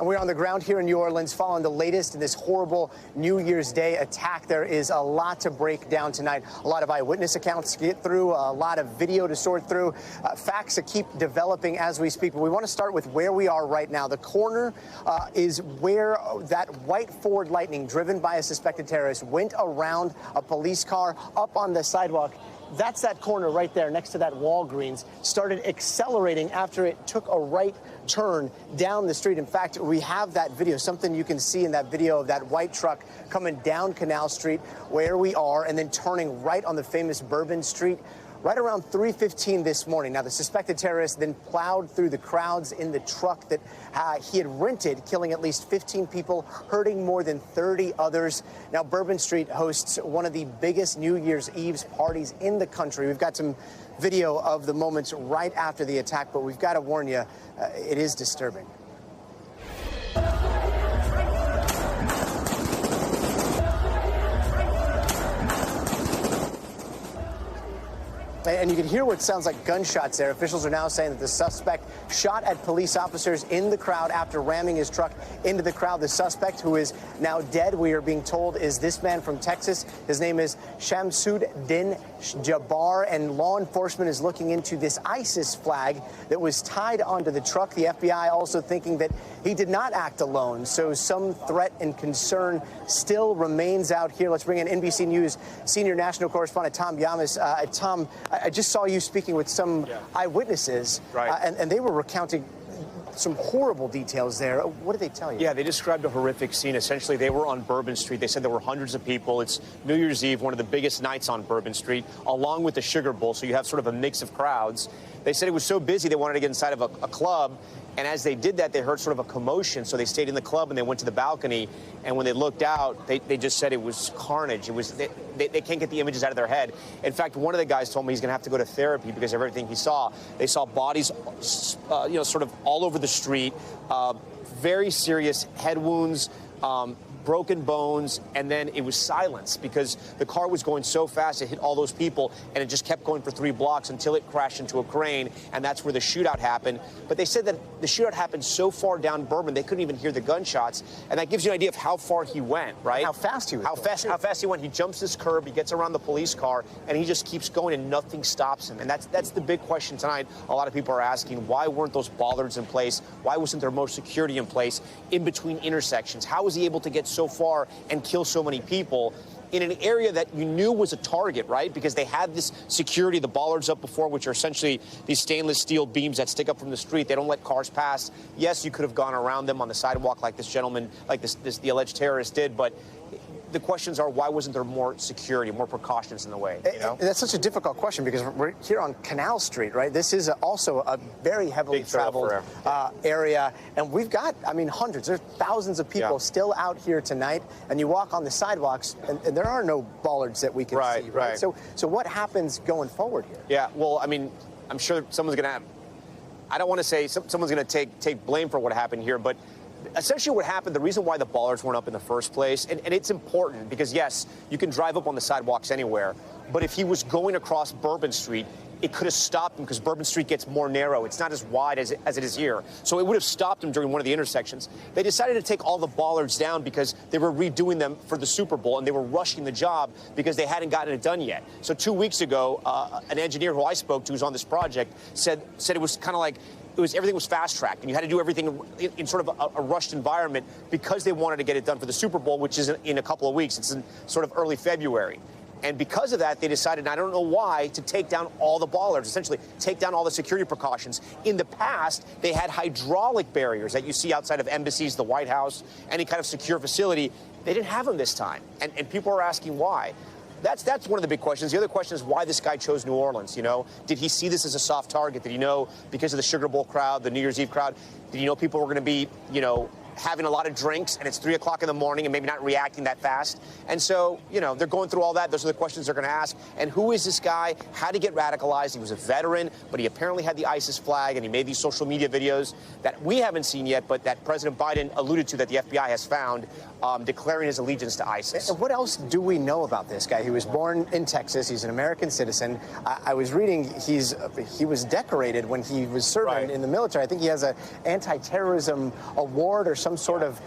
And we're on the ground here in New Orleans following the latest in this horrible New Year's Day attack. There is a lot to break down tonight. A lot of eyewitness accounts to get through, a lot of video to sort through, facts that keep developing as we speak. But we want to start with where we are right now. The corner is where that white Ford Lightning, driven by a suspected terrorist, went around a police car up on the sidewalk. That's that corner right there next to that Walgreens, started accelerating after it took a right turn down the street. In fact, we have that video, something you can see in that video of that white truck coming down Canal Street where we are and then turning right on the famous Bourbon Street right around 3:15 this morning. Now, the suspected terrorist then plowed through the crowds in the truck that he had rented, killing at least 15 people, hurting more than 30 others. Now, Bourbon Street hosts one of the biggest New Year's Eve parties in the country. We've got some video of the moments right after the attack, but we've got to warn you, it is disturbing. And you can hear what sounds like gunshots there. Officials are now saying that the suspect shot at police officers in the crowd after ramming his truck into the crowd. The suspect, who is now dead, we are being told, is this man from Texas. His name is Shamsuddin Jabbar, and law enforcement is looking into this ISIS flag that was tied onto the truck. The FBI also thinking that he did not act alone, so some threat and concern still remains out here. Let's bring in NBC News senior national correspondent Tom Yamas. Tom, I just saw you speaking with some eyewitnesses, and they were recounting some horrible details there. What did they tell you? Yeah, they described a horrific scene. Essentially, they were on Bourbon Street. They said there were hundreds of people. It's New Year's Eve, one of the biggest nights on Bourbon Street, along with the Sugar Bowl, so you have sort of a mix of crowds. They said it was so busy they wanted to get inside of a club, and as they did that, they heard sort of a commotion, so they stayed in the club and they went to the balcony, and when they looked out, they just said it was carnage. It was they can't get the images out of their head. In fact, one of the guys told me he's going to have to go to therapy because of everything he saw. They saw bodies, sort of all over the street, very serious head wounds, broken bones, and then it was silence because the car was going so fast, it hit all those people, and it just kept going for 3 blocks until it crashed into a crane, and that's where the shootout happened. But they said that the shootout happened so far down Bourbon, they couldn't even hear the gunshots, and that gives you an idea of how far he went, right? How fast he was. How fast he went. He jumps this curb, he gets around the police car, and he just keeps going, and nothing stops him. And that's the big question tonight. A lot of people are asking, why weren't those bollards in place? Why wasn't there more security in place in between intersections? How was he able to get so far and kill so many people in an area that you knew was a target, right? Because they had this security, the bollards up before, which are essentially these stainless steel beams that stick up from the street. They don't let cars pass. Yes, you could have gone around them on the sidewalk like this gentleman, like the alleged terrorist did, but the questions are, why wasn't there more security, more precautions in the way? You know? That's such a difficult question because we're here on Canal Street, right? This is also a very heavily traveled area. And we've got, hundreds, there's thousands of people still out here tonight. And you walk on the sidewalks and there are no bollards that we can see, right? So what happens going forward here? Yeah, well, I'm sure someone's going to have, I don't want to say someone's going to take blame for what happened here, but essentially what happened, the reason why the bollards weren't up in the first place, and it's important because, yes, you can drive up on the sidewalks anywhere, but if he was going across Bourbon Street, it could have stopped him because Bourbon Street gets more narrow. It's not as wide as it is here. So it would have stopped him during one of the intersections. They decided to take all the bollards down because they were redoing them for the Super Bowl, and they were rushing the job because they hadn't gotten it done yet. So 2 weeks ago, an engineer who I spoke to who's on this project said it was kind of like everything was fast-tracked, and you had to do everything in sort of a rushed environment because they wanted to get it done for the Super Bowl, which is in a couple of weeks. It's in sort of early February. And because of that, they decided, and I don't know why, to take down all the bollards, essentially take down all the security precautions. In the past, they had hydraulic barriers that you see outside of embassies, the White House, any kind of secure facility. They didn't have them this time, and people are asking why. That's one of the big questions. The other question is why this guy chose New Orleans, you know? Did he see this as a soft target? Did he know because of the Sugar Bowl crowd, the New Year's Eve crowd, did he know people were going to be, having a lot of drinks and it's 3 o'clock in the morning and maybe not reacting that fast? And so, they're going through all that. Those are the questions they're going to ask. And who is this guy? How did he get radicalized? He was a veteran, but he apparently had the ISIS flag, and he made these social media videos that we haven't seen yet, but that President Biden alluded to, that the FBI has found, declaring his allegiance to ISIS. And what else do we know about this guy? He was born in Texas. He's an American citizen. I was reading he was decorated when he was serving in the military. I think he has an anti-terrorism award or some sort of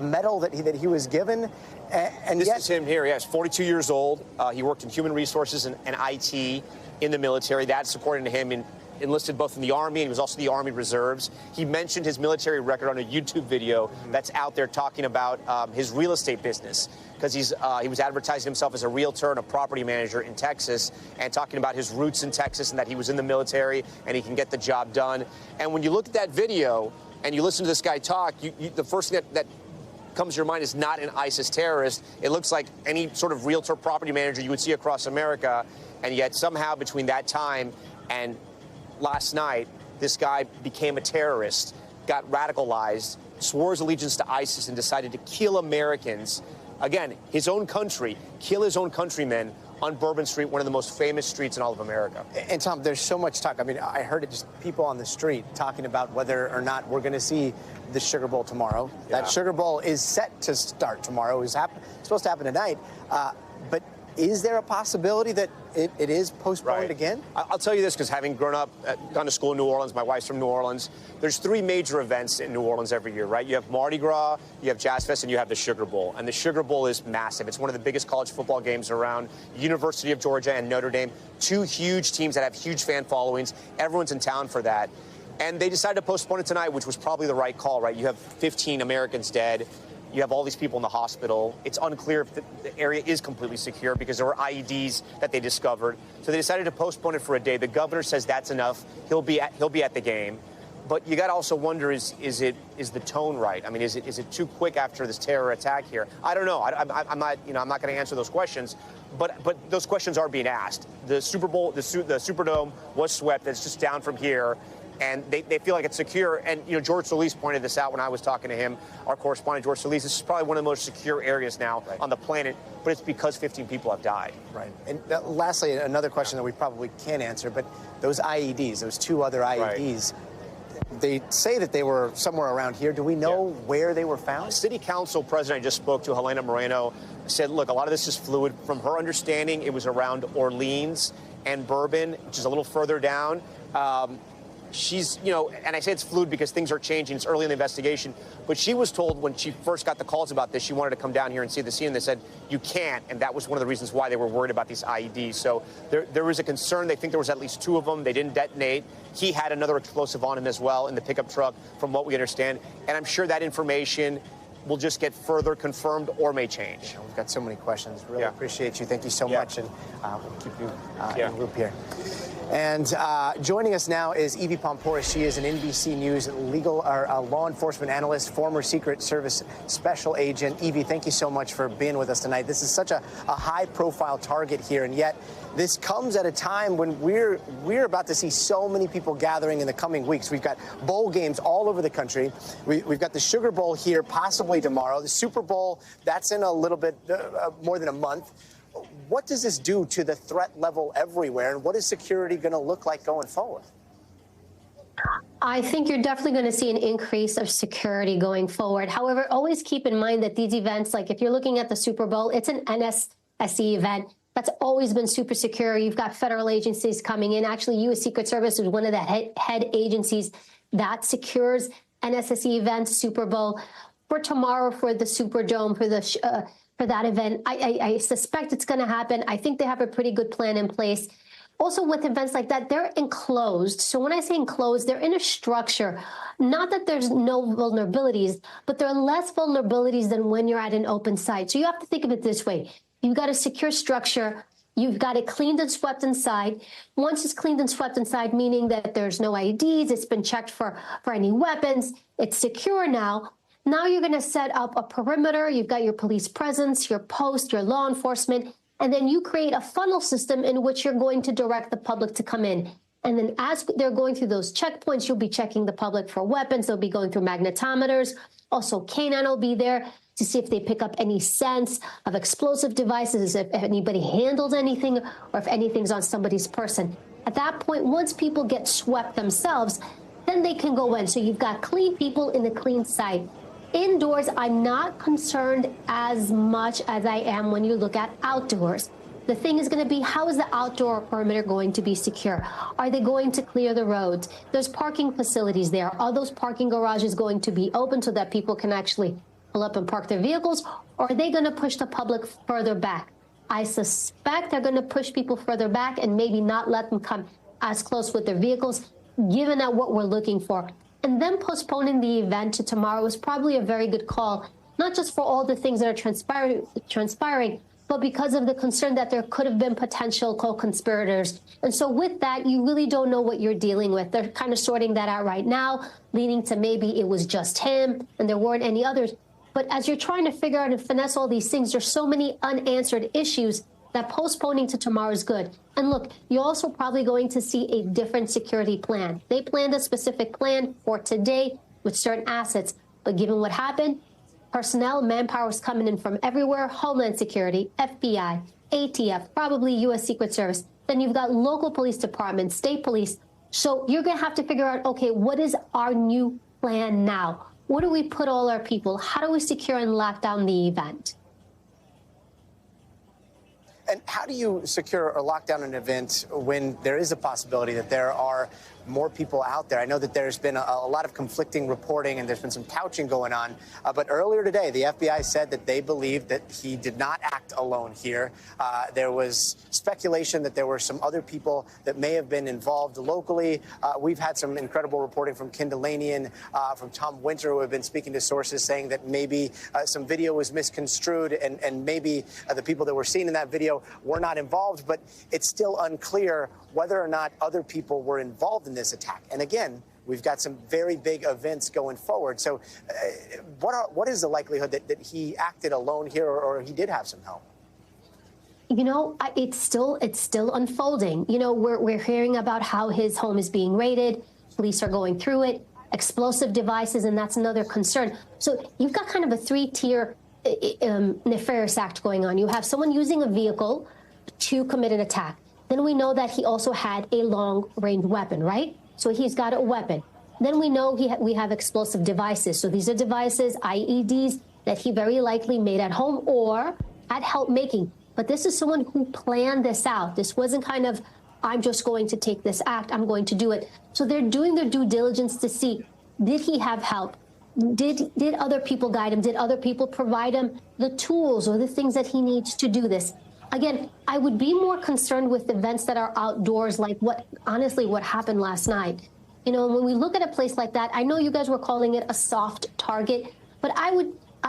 medal that he was given? And this yet, is him here. Yes, 42 years old. He worked in human resources and IT in the military. That's according to him, enlisted both in the Army, and he was also the Army Reserves. He mentioned his military record on a YouTube video that's out there talking about his real estate business, because he was advertising himself as a realtor and a property manager in Texas, and talking about his roots in Texas and that he was in the military and he can get the job done. And when you look at that video and you listen to this guy talk, the first thing that comes to your mind is not an ISIS terrorist. It looks like any sort of realtor property manager you would see across America, and yet somehow between that time and last night, this guy became a terrorist, got radicalized, swore his allegiance to ISIS, and decided to kill Americans. Again, his own country, kill his own countrymen on Bourbon Street, one of the most famous streets in all of America. And Tom, there's so much talk. I mean, I heard it just people on the street talking about whether or not we're going to see the Sugar Bowl tomorrow. Yeah. That Sugar Bowl is set to start tomorrow. It's supposed to happen tonight. But is there a possibility that it is postponed again? I'll tell you this, because having gone to school in New Orleans, my wife's from New Orleans, there's 3 major events in New Orleans every year, right? You have Mardi Gras, you have Jazz Fest, and you have the Sugar Bowl. And the Sugar Bowl is massive. It's one of the biggest college football games around. University of Georgia and Notre Dame, 2 huge teams that have huge fan followings. Everyone's in town for that. And they decided to postpone it tonight, which was probably the right call, right? You have 15 Americans dead. You have all these people in the hospital. It's unclear if the area is completely secure because there were IEDs that they discovered. So they decided to postpone it for a day. The governor says that's enough. He'll be at the game. But you got to also wonder, is the tone right? I mean, is it too quick after this terror attack here? I don't know. I'm not going to answer those questions. But those questions are being asked. The Super Bowl, the Superdome was swept. It's just down from here. And they feel like it's secure. And, George Solis pointed this out when I was talking to him, our correspondent, George Solis. This is probably one of the most secure areas now on the planet, but it's because 15 people have died. Right. And lastly, another question that we probably can't answer, but those IEDs, those 2 other IEDs, they say that they were somewhere around here. Do we know where they were found? City Council president I just spoke to, Helena Moreno, said, look, a lot of this is fluid. From her understanding, it was around Orleans and Bourbon, which is a little further down. She's, and I say it's fluid because things are changing. It's early in the investigation. But she was told when she first got the calls about this, she wanted to come down here and see the scene. And they said, you can't. And that was one of the reasons why they were worried about these IEDs. So there was a concern. They think there was at least 2 of them. They didn't detonate. He had another explosive on him as well in the pickup truck, from what we understand. And I'm sure that information will just get further confirmed or may change. We've got so many questions. Really appreciate you. Thank you so much. And we'll keep you in the loop here. And joining us now is Evie Pomporis. She is an NBC News law enforcement analyst, former Secret Service special agent. Evie, thank you so much for being with us tonight. This is such a high-profile target here, and yet this comes at a time when we're about to see so many people gathering in the coming weeks. We've got bowl games all over the country. We've got the Sugar Bowl here, possibly tomorrow. The Super Bowl, that's in a little bit more than a month. What does this do to the threat level everywhere, and what is security going to look like going forward? I think you're definitely going to see an increase of security going forward. However, always keep in mind that these events, like if you're looking at the Super Bowl, it's an NSSE event. That's always been super secure. You've got federal agencies coming in. Actually, U.S. Secret Service is one of the head agencies that secures NSSE events, Super Bowl. For tomorrow, for the Superdome, for that event, I suspect it's going to happen. I think they have a pretty good plan in place. Also, with events like that, they're enclosed. So when I say enclosed, they're in a structure. Not that there's no vulnerabilities, but there are less vulnerabilities than when you're at an open site. So you have to think of it this way. You've got a secure structure. You've got it cleaned and swept inside. Once it's cleaned and swept inside, meaning that there's no IEDs, it's been checked for any weapons, it's secure now. Now you're going to set up a perimeter. You've got your police presence, your post, your law enforcement, and then you create a funnel system in which you're going to direct the public to come in. And then as they're going through those checkpoints, you'll be checking the public for weapons. They'll be going through magnetometers. Also, K9 will be there to see if they pick up any sense of explosive devices, if anybody handled anything, or if anything's on somebody's person. At that point, once people get swept themselves, then they can go in. So you've got clean people in the clean site. Indoors, I'm not concerned as much as I am when you look at outdoors. The thing is going to be, how is the outdoor perimeter going to be secure? Are they going to clear the roads? There's parking facilities there. Are those parking garages going to be open so that people can actually pull up and park their vehicles? Or are they going to push the public further back? I suspect they're going to push people further back and maybe not let them come as close with their vehicles, given that what we're looking for. And then postponing the event to tomorrow is probably a very good call, not just for all the things that are transpiring, but because of the concern that there could have been potential co-conspirators. And so with that, you really don't know what you're dealing with. They're kind of sorting that out right now, leaning to maybe it was just him and there weren't any others. But as you're trying to figure out and finesse all these things, there's so many unanswered issues that postponing to tomorrow is good. And look, you're also probably going to see a different security plan. They planned a specific plan for today with certain assets, but given what happened, personnel, manpower is coming in from everywhere, Homeland Security, FBI, ATF, probably U.S. Secret Service. Then you've got local police departments, state police. So you're going to have to figure out, okay, what is our new plan now? Where do we put all our people? How do we secure and lock down the event? And how do you secure or lock down an event when there is a possibility that there are more people out there? I know that there's been a lot of conflicting reporting and there's been some couching going on. But earlier today, the FBI said that they believed that he did not act alone here. There was speculation that there were some other people that may have been involved locally. We've had some incredible reporting from Ken Delanian, from Tom Winter, who have been speaking to sources saying that maybe some video was misconstrued and maybe the people that were seen in that video were not involved. But it's still unclear whether or not other people were involved in this attack. And again, we've got some very big events going forward. So what is the likelihood that he acted alone here or he did have some help? You know, it's still unfolding. You know, we're hearing about how his home is being raided. Police are going through it, explosive devices, and that's another concern. So you've got kind of a three-tier nefarious act going on. You have someone using a vehicle to commit an attack. Then we know that he also had a long-range weapon, right? So he's got a weapon. Then we know we have explosive devices. So these are devices, IEDs, that he very likely made at home or had help making. But this is someone who planned this out. This wasn't kind of, I'm just going to take this act, I'm going to do it. So they're doing their due diligence to see, did he have help? Did other people guide him? Did other people provide him the tools or the things that he needs to do this? Again, I would be more concerned with events that are outdoors, like what happened last night. You know, when we look at a place like that, I know you guys were calling it a soft target, but I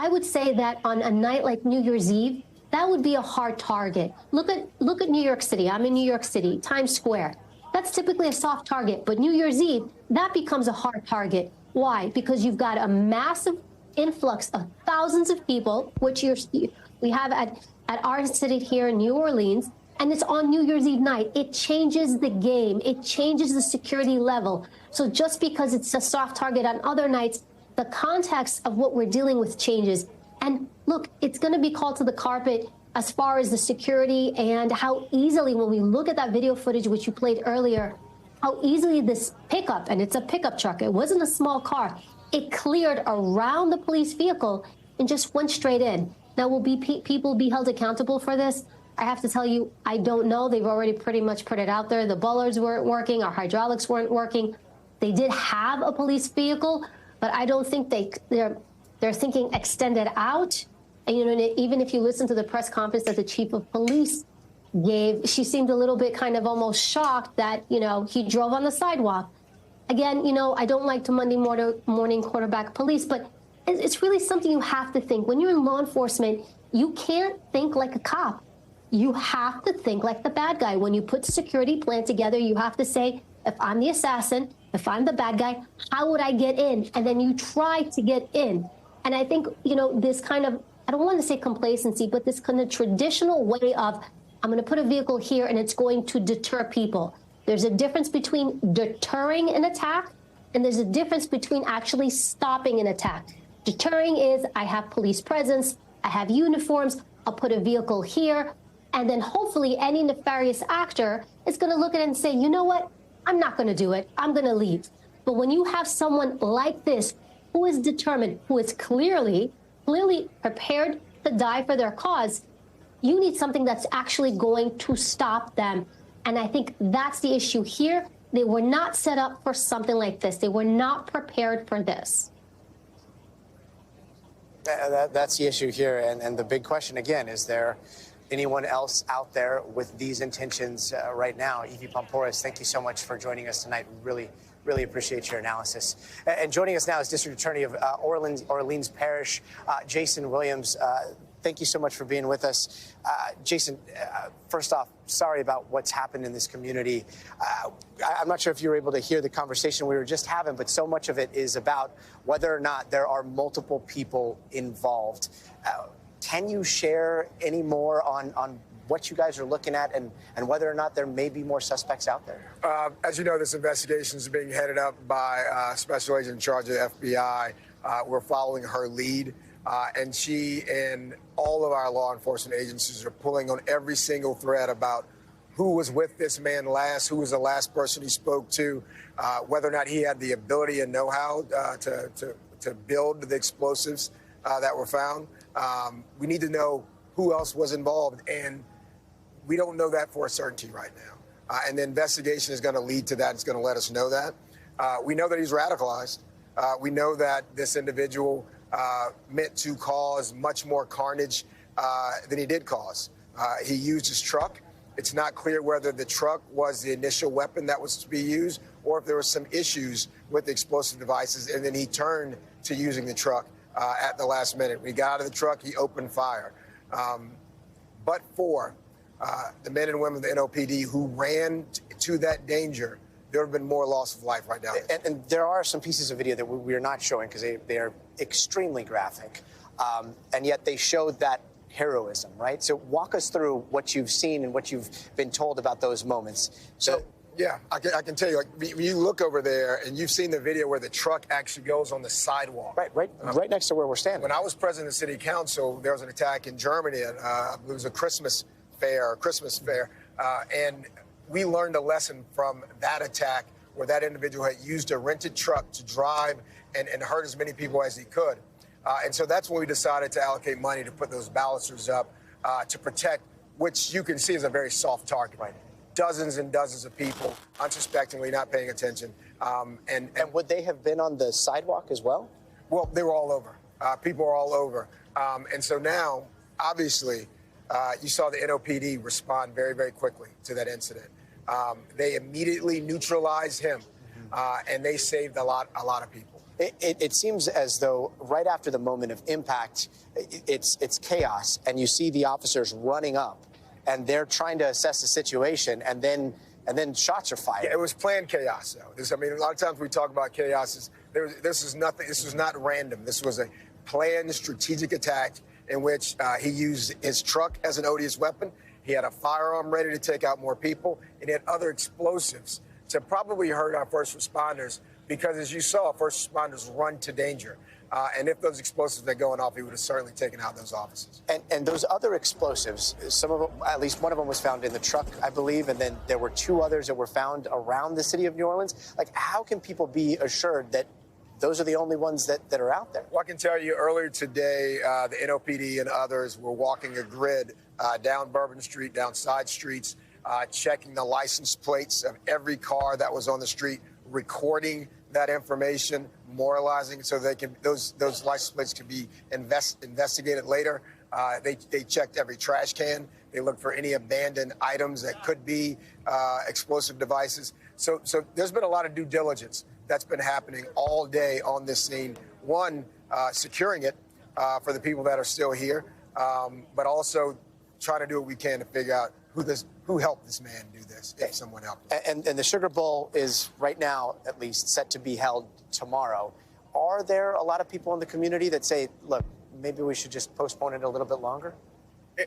would say that on a night like New Year's Eve, that would be a hard target. Look at New York City. I'm in New York City, Times Square. That's typically a soft target, but New Year's Eve, that becomes a hard target. Why? Because you've got a massive influx of thousands of people, which we have at our city here in New Orleans, and it's on New Year's Eve night. It changes the game. It changes the security level. So just because it's a soft target on other nights, the context of what we're dealing with changes. And look, it's going to be called to the carpet as far as the security and how easily, when we look at that video footage, which you played earlier, how easily this pickup, and it's a pickup truck, it wasn't a small car, it cleared around the police vehicle and just went straight in. Now, will people be held accountable for this? I have to tell you, I don't know. They've already pretty much put it out there. The bollards weren't working. Our hydraulics weren't working. They did have a police vehicle, but I don't think they're thinking extended out. And, you know, even if you listen to the press conference that the chief of police gave, she seemed a little bit kind of almost shocked that, you know, he drove on the sidewalk. Again, you know, I don't like to Monday morning quarterback police, but it's really something you have to think. When you're in law enforcement, you can't think like a cop. You have to think like the bad guy. When you put the security plan together, you have to say, if I'm the assassin, if I'm the bad guy, how would I get in? And then you try to get in. And I think, you know, this kind of, I don't want to say complacency, but this kind of traditional way of, I'm going to put a vehicle here and it's going to deter people. There's a difference between deterring an attack and there's a difference between actually stopping an attack. Deterring is, I have police presence, I have uniforms, I'll put a vehicle here, and then hopefully any nefarious actor is going to look at it and say, you know what, I'm not going to do it, I'm going to leave. But when you have someone like this who is determined, who is clearly prepared to die for their cause, You need something that's actually going to stop them. And I think that's the issue here. They were not set up for something like this. They were not prepared for this. That's the issue here. And the big question, again, is there anyone else out there with these intentions right now? Evie Pomporis, thank you so much for joining us tonight. Really appreciate your analysis. And joining us now is District Attorney of Orleans Parish, Jason Williams. Thank you so much for being with us. Jason, first off, sorry about what's happened in this community. I'm not sure if you were able to hear the conversation we were just having, but so much of it is about whether or not there are multiple people involved. Can you share any more on what you guys are looking at and whether or not there may be more suspects out there? As you know, this investigation is being headed up by a special agent in charge of the FBI. We're following her lead. And she and all of our law enforcement agencies are pulling on every single thread about who was with this man last, who was the last person he spoke to, whether or not he had the ability and know-how to build the explosives that were found. We need to know who else was involved, and we don't know that for a certainty right now. And the investigation is going to lead to that. It's going to let us know that. We know that he's radicalized. We know that this individual meant to cause much more carnage than he did cause. He used his truck. It's not clear whether the truck was the initial weapon that was to be used or if there were some issues with the explosive devices, and then he turned to using the truck at the last minute. When he got out of the truck, he opened fire. But for the men and women of the NOPD who ran to that danger, there would have been more loss of life right now. And there are some pieces of video that we are not showing because they are extremely graphic, and yet they showed that heroism, right? So walk us through what you've seen and what you've been told about those moments. So yeah, I can tell you, like, when you look over there and you've seen the video where the truck actually goes on the sidewalk. Right next to where we're standing. When I was president of the city council, there was an attack in Germany. It was a Christmas fair, and we learned a lesson from that attack where that individual had used a rented truck to drive and hurt as many people as he could. And so that's when we decided to allocate money to put those balusters up to protect, which you can see is a very soft target. Right. Dozens and dozens of people unsuspectingly not paying attention. And would they have been on the sidewalk as well? Well, they were all over. People were all over. And so now, obviously, you saw the NOPD respond very, very quickly to that incident. They immediately neutralized him, and they saved a lot of people. It seems as though right after the moment of impact, it's chaos, and you see the officers running up, and they're trying to assess the situation, and then shots are fired. Yeah, it was planned chaos, though. A lot of times we talk about chaos. This is nothing. This was not random. This was a planned, strategic attack in which he used his truck as an odious weapon. He had a firearm ready to take out more people, and he had other explosives to probably hurt our first responders because, as you saw, first responders run to danger. And if those explosives had gone off, he would have certainly taken out those officers. And those other explosives, some of them, at least one of them was found in the truck, I believe, and then there were two others that were found around the city of New Orleans. Like, how can people be assured that those are the only ones that are out there? Well, I can tell you earlier today, the NOPD and others were walking a grid down Bourbon Street, down side streets, checking the license plates of every car that was on the street, recording that information, moralizing so they can those license plates can be investigated later. They checked every trash can. They looked for any abandoned items that could be explosive devices. So there's been a lot of due diligence that's been happening all day on this scene. One, securing it for the people that are still here, but also trying to do what we can to figure out who helped this man do this, if someone helped him. And the Sugar Bowl is right now, at least, set to be held tomorrow. Are there a lot of people in the community that say, look, maybe we should just postpone it a little bit longer?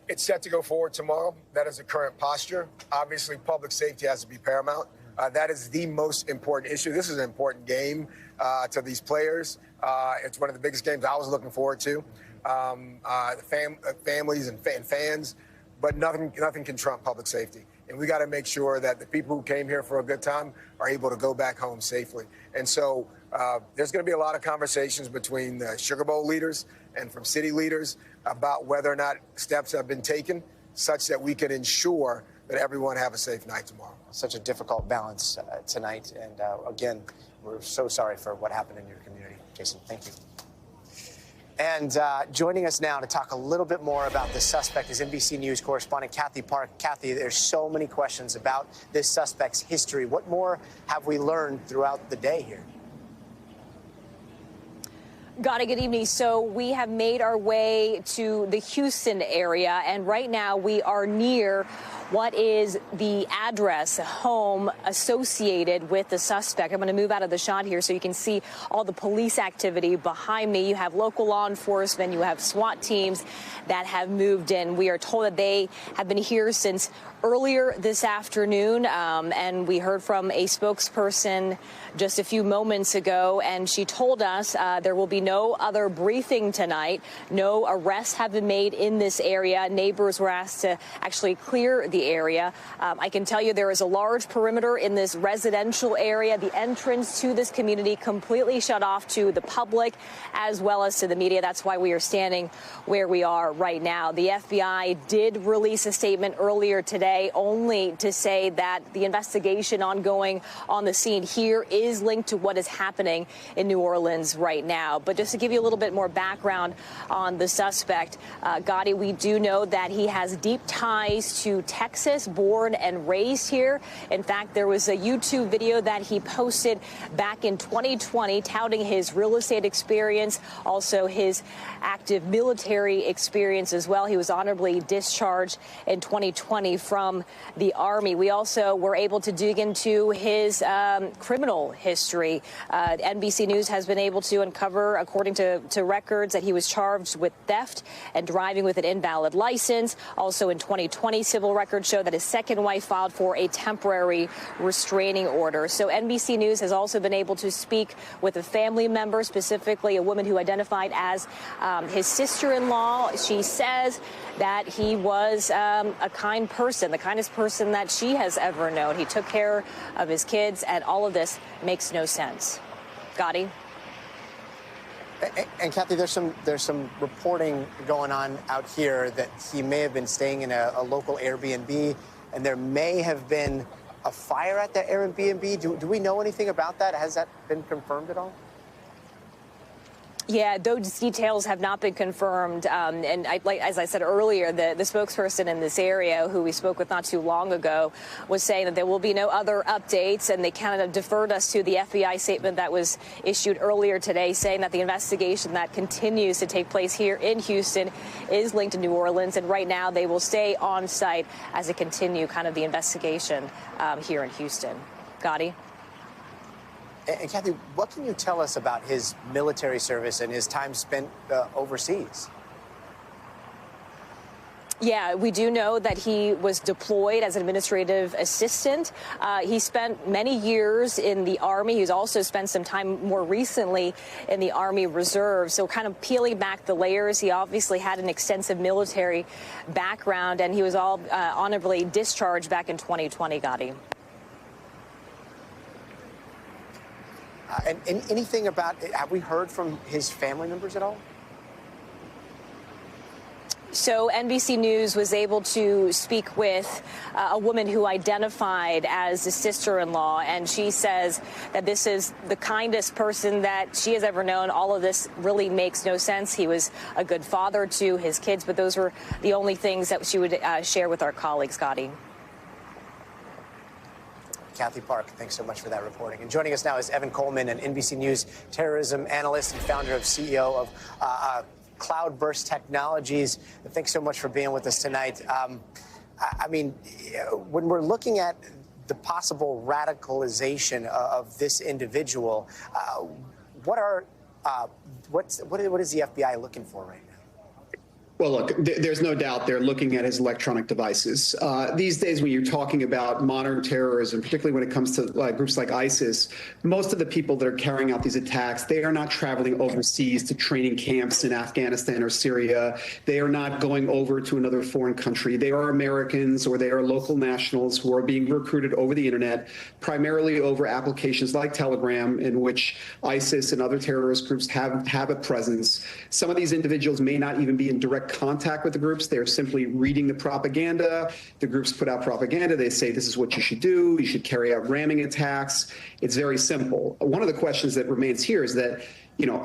It's set to go forward tomorrow. That is the current posture. Obviously, public safety has to be paramount. That is the most important issue. This is an important game to these players. It's one of the biggest games I was looking forward to. Families and fans, but nothing can trump public safety. And we got to make sure that the people who came here for a good time are able to go back home safely. And so there's going to be a lot of conversations between the Sugar Bowl leaders and from city leaders about whether or not steps have been taken such that we can ensure that everyone have a safe night tomorrow. Such a difficult balance tonight. And again, we're so sorry for what happened in your community. Jason, thank you. And joining us now to talk a little bit more about the suspect is NBC News correspondent Kathy Park. Kathy, there's so many questions about this suspect's history. What more have we learned throughout the day here? Gadi, good evening. So we have made our way to the Houston area, and right now we are near what is the address, home associated with the suspect. I'm going to move out of the shot here so you can see all the police activity behind me. You have local law enforcement, you have SWAT teams that have moved in. We are told that they have been here since earlier this afternoon, and we heard from a spokesperson just a few moments ago, and she told us there will be no other briefing tonight. No arrests have been made in this area. Neighbors were asked to actually clear the area. I can tell you there is a large perimeter in this residential area. The entrance to this community completely shut off to the public as well as to the media. That's why we are standing where we are right now. The FBI did release a statement earlier today only to say that the investigation ongoing on the scene here is linked to what is happening in New Orleans right now. But just to give you a little bit more background on the suspect, Gadi, we do know that he has deep ties to Texas, born and raised here. In fact, there was a YouTube video that he posted back in 2020 touting his real estate experience, also his active military experience as well. He was honorably discharged in 2020 from the Army. We also were able to dig into his criminal history. NBC News has been able to uncover, according to records, that he was charged with theft and driving with an invalid license. Also in 2020, civil records show that his second wife filed for a temporary restraining order. So NBC News has also been able to speak with a family member, specifically a woman who identified as his sister-in-law. She says that he was a kind person, the kindest person that she has ever known. He took care of his kids, and all of this makes no sense. Gadi? And Kathy, there's some reporting going on out here that he may have been staying in a local Airbnb, and there may have been a fire at that Airbnb. Do we know anything about that? Has that been confirmed at all? Yeah, those details have not been confirmed. And as I said earlier, the spokesperson in this area, who we spoke with not too long ago, was saying that there will be no other updates. And they kind of deferred us to the FBI statement that was issued earlier today, saying that the investigation that continues to take place here in Houston is linked to New Orleans. And right now they will stay on site as they continue kind of the investigation here in Houston. Gadi? And Kathy, what can you tell us about his military service and his time spent overseas? Yeah, we do know that he was deployed as an administrative assistant. He spent many years in the Army. He's also spent some time more recently in the Army Reserve. So kind of peeling back the layers, he obviously had an extensive military background, and he was all honorably discharged back in 2020, Gadi. And anything about, have we heard from his family members at all? So NBC News was able to speak with a woman who identified as the sister-in-law, and she says that this is the kindest person that she has ever known. All of this really makes no sense. He was a good father to his kids, but those were the only things that she would share with our colleagues, Gadi. Kathy Park, thanks so much for that reporting. And joining us now is Evan Coleman, an NBC News terrorism analyst and founder of CEO of Cloudburst Technologies. Thanks so much for being with us tonight. I mean, when we're looking at the possible radicalization of this individual, what is the FBI looking for right now? Well, look, there's no doubt they're looking at his electronic devices. These days, when you're talking about modern terrorism, particularly when it comes to groups like ISIS, most of the people that are carrying out these attacks, they are not traveling overseas to training camps in Afghanistan or Syria. They are not going over to another foreign country. They are Americans, or they are local nationals who are being recruited over the internet, primarily over applications like Telegram, in which ISIS and other terrorist groups have a presence. Some of these individuals may not even be in direct direct contact with the groups. They're simply reading the propaganda. The groups put out propaganda. They say, this is what you should do. You should carry out ramming attacks. It's very simple. One of the questions that remains here is that,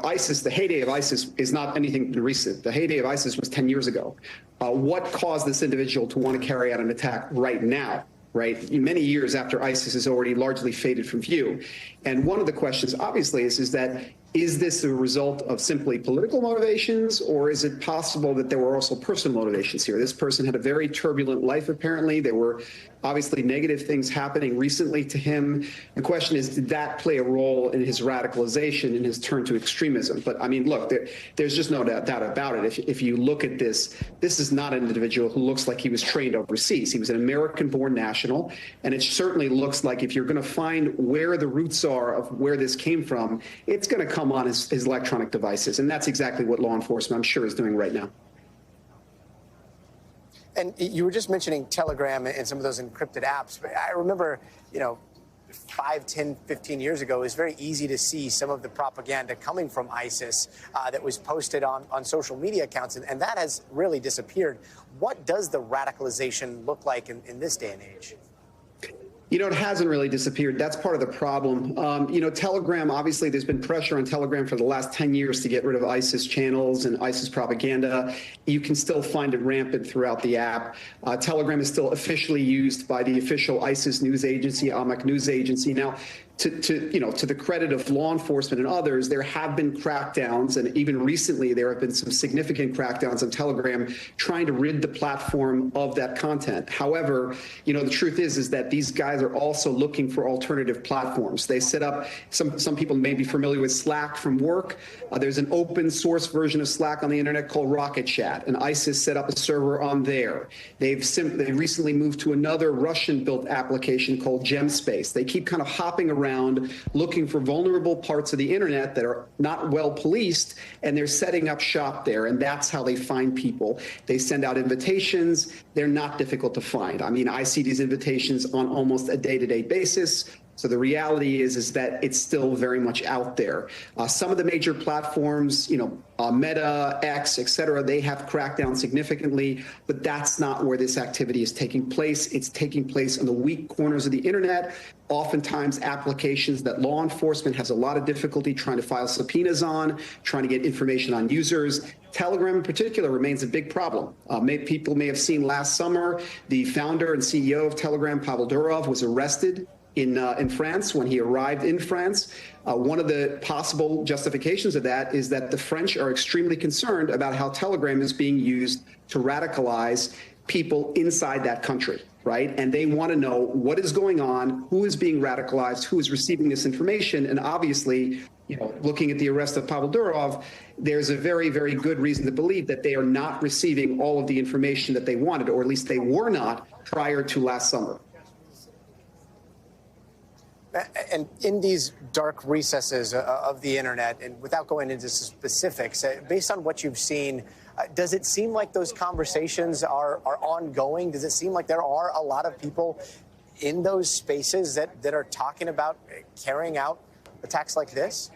ISIS, the heyday of ISIS is not anything recent. The heyday of ISIS was 10 years ago. What caused this individual to want to carry out an attack right now? Right, many years after ISIS has already largely faded from view. And one of the questions, obviously, is that is this a result of simply political motivations, or is it possible that there were also personal motivations here? This person had a very turbulent life, apparently. There were obviously negative things happening recently to him. The question is, did that play a role in his radicalization, in his turn to extremism? But I mean, look, there's just no doubt about it. If you look at this is not an individual who looks like he was trained overseas. He was an American-born national, and it certainly looks like if you're going to find where the roots are of where this came from, it's going to come on his electronic devices. And that's exactly what law enforcement, I'm sure, is doing right now. And you were just mentioning Telegram and some of those encrypted apps. But I remember, 5, 10, 15 years ago, it was very easy to see some of the propaganda coming from ISIS that was posted on social media accounts. And that has really disappeared. What does the radicalization look like in this day and age? It hasn't really disappeared. That's part of the problem. Telegram, obviously, there's been pressure on Telegram for the last 10 years to get rid of ISIS channels and ISIS propaganda. You can still find it rampant throughout the app. Telegram is still officially used by the official ISIS news agency, Amaq news agency. Now, to the credit of law enforcement and others, there have been crackdowns, and even recently there have been some significant crackdowns on Telegram trying to rid the platform of that content. However, the truth is that these guys are also looking for alternative platforms. They set up, some people may be familiar with Slack from work. There's an open source version of Slack on the internet called Rocket Chat, and ISIS set up a server on there. They recently moved to another Russian-built application called GemSpace. They keep kind of hopping around looking for vulnerable parts of the internet that are not well policed, and they're setting up shop there, and that's how they find people. They send out invitations. They're not difficult to find. I mean, I see these invitations on almost a day-to-day basis. So the reality is that it's still very much out there. Some of the major platforms, Meta, X, et cetera, they have cracked down significantly, but that's not where this activity is taking place. It's taking place on the weak corners of the internet, oftentimes applications that law enforcement has a lot of difficulty trying to file subpoenas on, trying to get information on users. Telegram in particular remains a big problem. People may have seen last summer, the founder and CEO of Telegram, Pavel Durov, was arrested in France when he arrived in France. One of the possible justifications of that is that the French are extremely concerned about how Telegram is being used to radicalize people inside that country, right? And they want to know what is going on, who is being radicalized, who is receiving this information. And obviously, looking at the arrest of Pavel Durov, there's a very, very good reason to believe that they are not receiving all of the information that they wanted, or at least they were not prior to last summer. And in these dark recesses of the internet, and without going into specifics, based on what you've seen, does it seem like those conversations are ongoing? Does it seem like there are a lot of people in those spaces that are talking about carrying out attacks like this?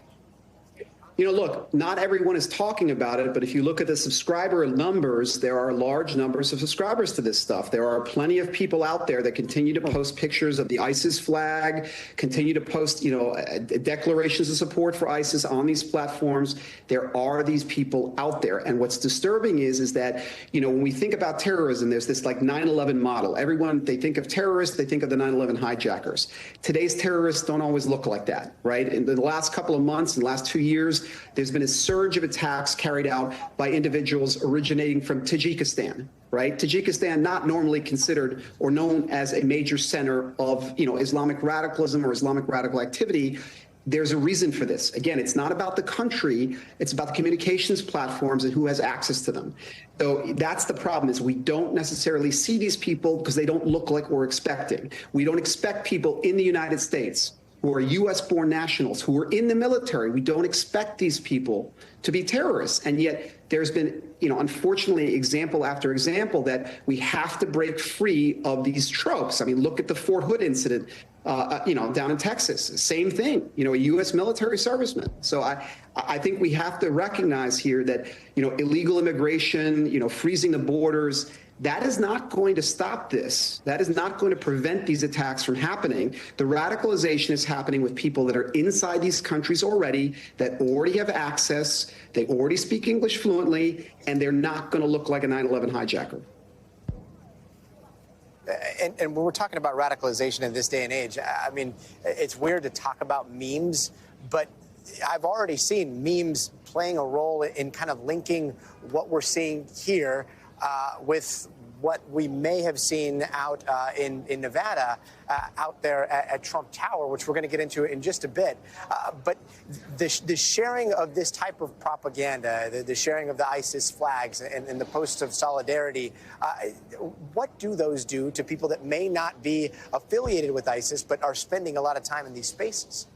Look, not everyone is talking about it, but if you look at the subscriber numbers, there are large numbers of subscribers to this stuff. There are plenty of people out there that continue to post pictures of the ISIS flag, continue to post, declarations of support for ISIS on these platforms. There are these people out there. And what's disturbing is that, when we think about terrorism, there's this like 9/11 model. Everyone, they think of terrorists, they think of the 9/11 hijackers. Today's terrorists don't always look like that, right? In the last couple of months, in the last 2 years, there's been a surge of attacks carried out by individuals originating from Tajikistan, right? Tajikistan, not normally considered or known as a major center of, Islamic radicalism or Islamic radical activity. There's a reason for this. Again, it's not about the country, it's about the communications platforms and who has access to them. So that's the problem, is we don't necessarily see these people because they don't look like we're expecting. We don't expect people in the United States who are U.S.-born nationals, who are in the military. We don't expect these people to be terrorists. And yet there's been, unfortunately, example after example that we have to break free of these tropes. I mean, look at the Fort Hood incident, down in Texas. Same thing, a U.S. military serviceman. So I think we have to recognize here that, illegal immigration, freezing the borders, that is not going to stop this. That is not going to prevent these attacks from happening. The radicalization is happening with people that are inside these countries already, that already have access, they already speak English fluently, and they're not going to look like a 9/11 hijacker. And when we're talking about radicalization in this day and age, I mean, it's weird to talk about memes, but I've already seen memes playing a role in kind of linking what we're seeing here with what we may have seen out in Nevada, out there at Trump Tower, which we're going to get into in just a bit. But the sharing of this type of propaganda, the sharing of the ISIS flags and the posts of solidarity, what do those do to people that may not be affiliated with ISIS but are spending a lot of time in these spaces?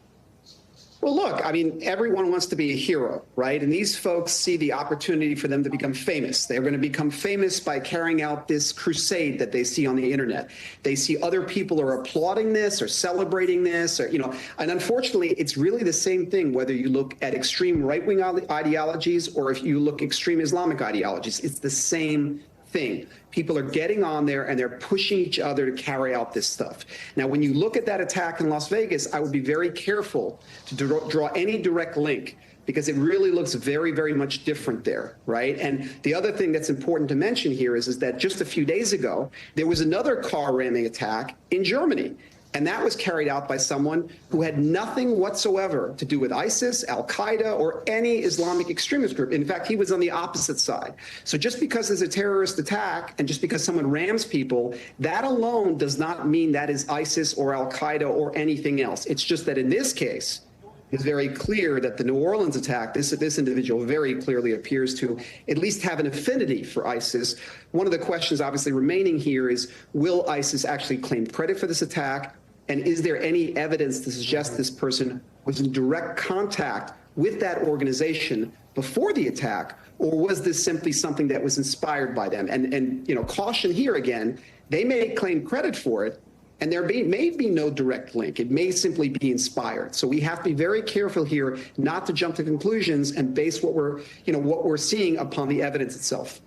Well, look, I mean, everyone wants to be a hero, right? And these folks see the opportunity for them to become famous. They're going to become famous by carrying out this crusade that they see on the internet. They see other people are applauding this or celebrating this, or, and unfortunately, it's really the same thing, whether you look at extreme right-wing ideologies or if you look extreme Islamic ideologies. It's the same thing. People are getting on there and they're pushing each other to carry out this stuff. Now, when you look at that attack in Las Vegas, I would be very careful to draw any direct link, because it really looks very, very much different there, right? And the other thing that's important to mention here is that just a few days ago, there was another car ramming attack in Germany. And that was carried out by someone who had nothing whatsoever to do with ISIS, Al-Qaeda, or any Islamic extremist group. In fact, he was on the opposite side. So just because there's a terrorist attack and just because someone rams people, that alone does not mean that is ISIS or Al-Qaeda or anything else. It's just that in this case, it's very clear that the New Orleans attack, this individual very clearly appears to at least have an affinity for ISIS. One of the questions obviously remaining here is, will ISIS actually claim credit for this attack? And is there any evidence to suggest this person was in direct contact with that organization before the attack, or was this simply something that was inspired by them? And caution here again, they may claim credit for it, and there may be no direct link. It may simply be inspired. So we have to be very careful here not to jump to conclusions and base what we're seeing upon the evidence itself.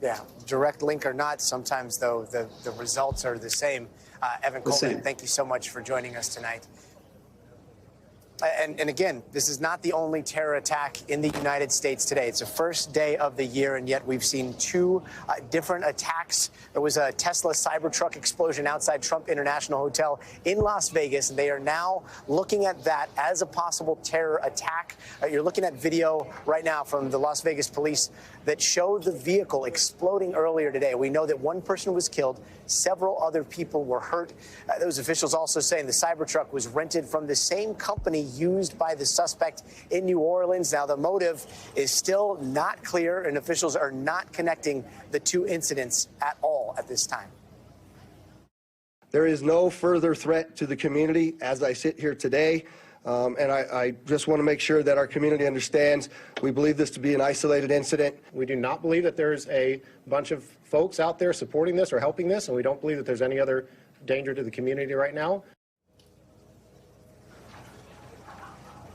Yeah, direct link or not, sometimes, though, the results are the same. Evan Coleman, thank you so much for joining us tonight. And again, this is not the only terror attack in the United States today. It's the first day of the year, and yet we've seen two different attacks. There was a Tesla Cybertruck explosion outside Trump International Hotel in Las Vegas, and they are now looking at that as a possible terror attack. You're looking at video right now from the Las Vegas police that showed the vehicle exploding earlier today. We know that one person was killed, several other people were hurt. Those officials also saying the Cybertruck was rented from the same company used by the suspect in New Orleans. Now, the motive is still not clear, and officials are not connecting the two incidents at all at this time. There is no further threat to the community as I sit here today. And I just want to make sure that our community understands we believe this to be an isolated incident. We do not believe that there's a bunch of folks out there supporting this or helping this, and we don't believe that there's any other danger to the community right now.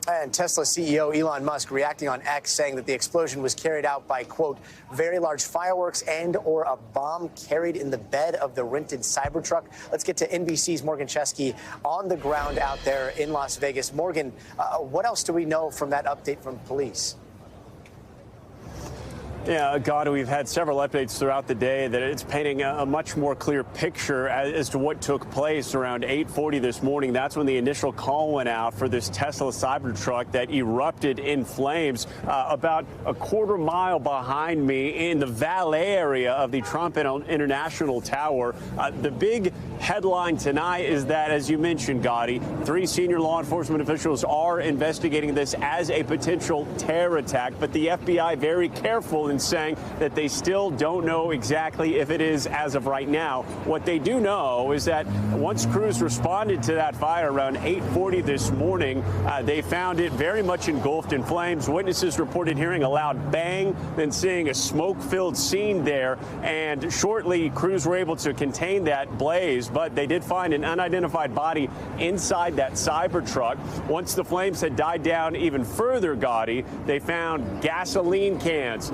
And Tesla CEO Elon Musk reacting on X, saying that the explosion was carried out by, quote, very large fireworks and or a bomb carried in the bed of the rented Cybertruck. Let's get to NBC's Morgan Chesky on the ground out there in Las Vegas. Morgan, what else do we know from that update from police? Yeah, Gadi, we've had several updates throughout the day that it's painting a much more clear picture as to what took place around 8:40 this morning. That's when the initial call went out for this Tesla Cybertruck that erupted in flames about a quarter mile behind me in the valet area of the Trump International Tower. The big headline tonight is that, as you mentioned, Gadi, 3 senior law enforcement officials are investigating this as a potential terror attack, but the FBI very careful in Orleans, saying that they still don't know exactly if it is as of right now. What they do know is that once crews responded to that fire around 8:40 this morning, they found it very much engulfed in flames. Witnesses reported hearing a loud bang, then seeing a smoke-filled scene there, and shortly crews were able to contain that blaze, but they did find an unidentified body inside that Cybertruck. Once the flames had died down even further, Gadi, they found gasoline cans,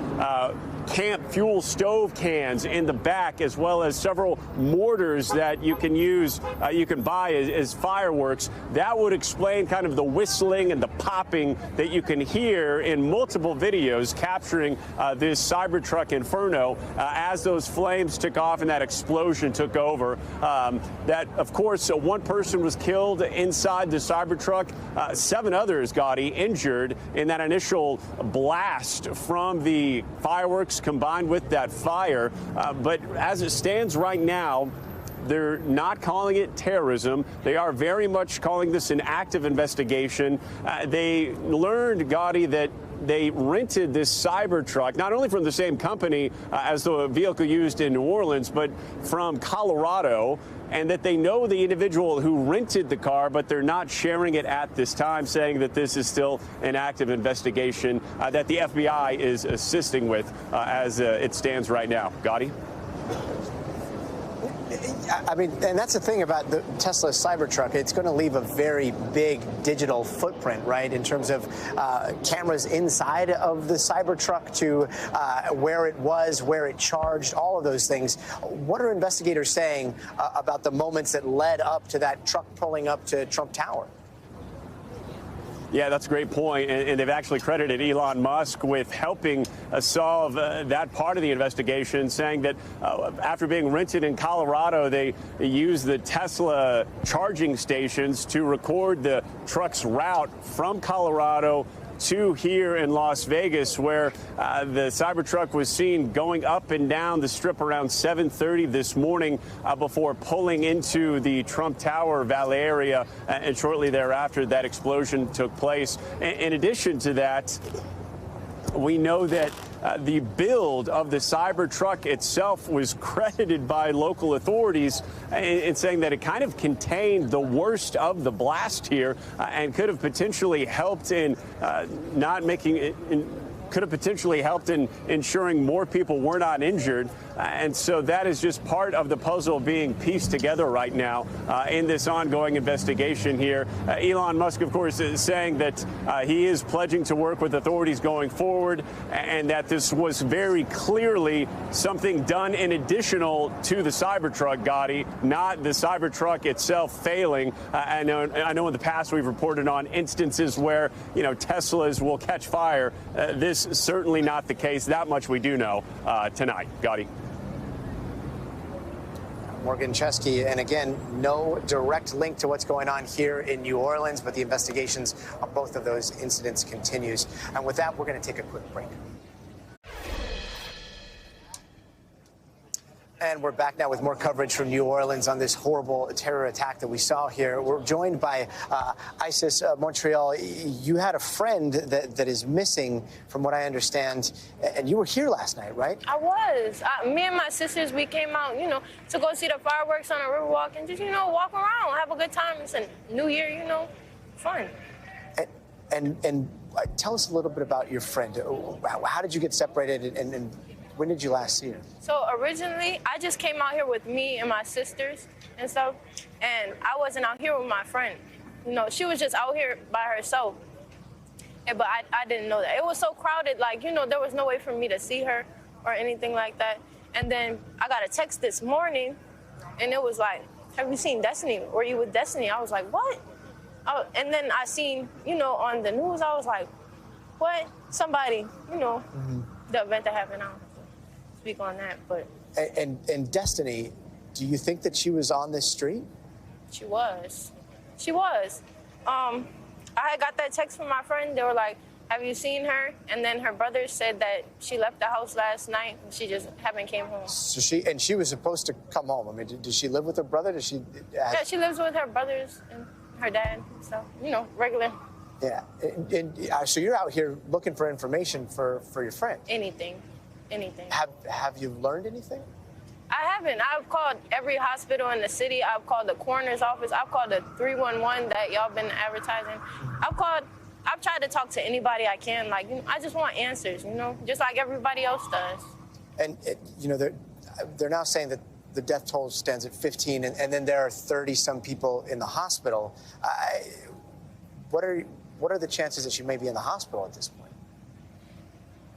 camp fuel stove cans in the back, as well as several mortars that you can use, you can buy as fireworks. That would explain kind of the whistling and the popping that you can hear in multiple videos capturing this Cybertruck inferno as those flames took off and that explosion took over. That, of course, one person was killed inside the Cybertruck, 7 others, Gadi, injured in that initial blast from the fireworks combined with that fire. But as it stands right now, they're not calling it terrorism. They are very much calling this an active investigation. They learned, Gadi, that they rented this Cybertruck not only from the same company as the vehicle used in New Orleans, but from Colorado, and that they know the individual who rented the car, but they're not sharing it at this time, saying that this is still an active investigation that the FBI is assisting with as it stands right now. Gadi? I mean, and that's the thing about the Tesla Cybertruck. It's going to leave a very big digital footprint, right, in terms of cameras inside of the Cybertruck to where it was, where it charged, all of those things. What are investigators saying about the moments that led up to that truck pulling up to Trump Tower? Yeah, that's a great point. And they've actually credited Elon Musk with helping solve that part of the investigation, saying that after being rented in Colorado, they used the Tesla charging stations to record the truck's route from Colorado to here in Las Vegas, where the Cybertruck was seen going up and down the strip around 7:30 this morning before pulling into the Trump Tower Valley area, and shortly thereafter that explosion took place. In addition to that, we know that the build of the Cybertruck itself was credited by local authorities in saying that it kind of contained the worst of the blast here and could have potentially helped in ensuring more people were not injured. And so that is just part of the puzzle being pieced together right now in this ongoing investigation here. Elon Musk, of course, is saying that he is pledging to work with authorities going forward, and that this was very clearly something done in additional to the Cybertruck, Gadi, not the Cybertruck itself failing. I know in the past we've reported on instances where, Teslas will catch fire. This is certainly not the case. That much we do know tonight. Gadi. Morgan Chesky, and again, no direct link to what's going on here in New Orleans, but the investigations on both of those incidents continues. And with that, we're going to take a quick break. And we're back now with more coverage from New Orleans on this horrible terror attack that we saw here. We're joined by ISIS Montreal. You had a friend that is missing, from what I understand, and you were here last night, right? I was. Me and my sisters, we came out, to go see the fireworks on the Riverwalk and just, walk around, have a good time. It's a new year, fun. And tell us a little bit about your friend. How did you get separated, and when did you last see her? So originally, I just came out here with me and my sisters and stuff, and I wasn't out here with my friend. She was just out here by herself. But I didn't know that. It was so crowded, there was no way for me to see her or anything like that. And then I got a text this morning, and it was like, have you seen Destiny? Were you with Destiny? I was like, what? And then I seen, on the news, I was like, what? Somebody, the event that happened, I don't speak on that, but. And Destiny, do you think that she was on this street? She was. I had got that text from my friend. They were like, have you seen her? And then her brother said that she left the house last night. She just haven't came home. So she was supposed to come home. I mean, did she live with her brother? Yeah, she lives with her brothers and her dad. So, regular. Yeah. So you're out here looking for information for your friend? Anything. anything. Have you learned anything? I haven't. I've called every hospital in the city. I've called the coroner's office. I've called the 311 that y'all been advertising. I've tried to talk to anybody I can. Like, I just want answers, just like everybody else does. And, they're now saying that the death toll stands at 15, and then there are 30-some people in the hospital. What are the chances that she may be in the hospital at this point?